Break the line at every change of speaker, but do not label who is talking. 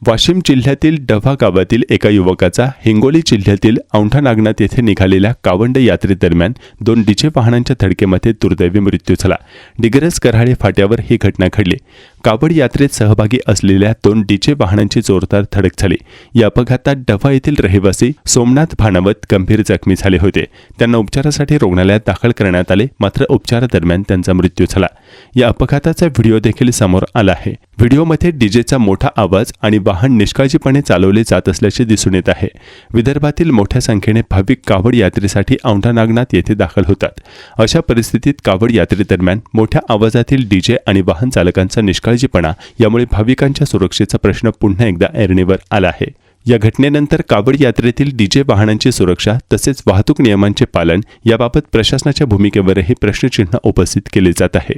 वाशिम जिल्ह्यातील डव्हा गावातील एका युवकाचा हिंगोली जिल्ह्यातील औंढा नागनाथ येथे निघालेल्या कावंड यात्रेदरम्यान 2 डीजे वाहनांच्या धडकेमध्ये दुर्दैवी मृत्यू झाला। डिग्रस कराळे फाट्यावर ही घटना घडली। कावड यात्रेत सहभागी असलेल्या 2 डीजे वाहनांची जोरदार धडक झाली। या अपघातात डव्हा येथील रहिवासी सोमनाथ भानवत गंभीर जखमी झाले होते। त्यांना उपचारासाठी रुग्णालयात दाखल करण्यात आले, मात्र उपचारादरम्यान त्यांचा मृत्यू झाला। या अपघाताचा व्हिडिओ देखील समोर आला आहे। व्हिडिओमध्ये डीजेचा मोठा आवाज आणि वाहन निष्काळजीपणे चालवले जात असल्याचे दिसून येत आहे। विदर्भातील मोठ्या संख्येने भाविक कावड यात्रेसाठी औंढा नागनाथ येथे दाखल होतात। अशा परिस्थितीत कावड यात्रेदरम्यान मोठ्या आवाजातील डीजे आणि वाहन चालकांचा निष्काळजीपणा यामुळे भाविकांच्या सुरक्षेचा प्रश्न पुन्हा एकदा ऐरणीवर आला आहे। या घटनेनंतर कावड यात्रेतील डीजे वाहनांची सुरक्षा तसेच वाहतूक नियमांचे पालन याबाबत प्रशासनाच्या भूमिकेवरही प्रश्नचिन्ह उपस्थित केले जात आहे।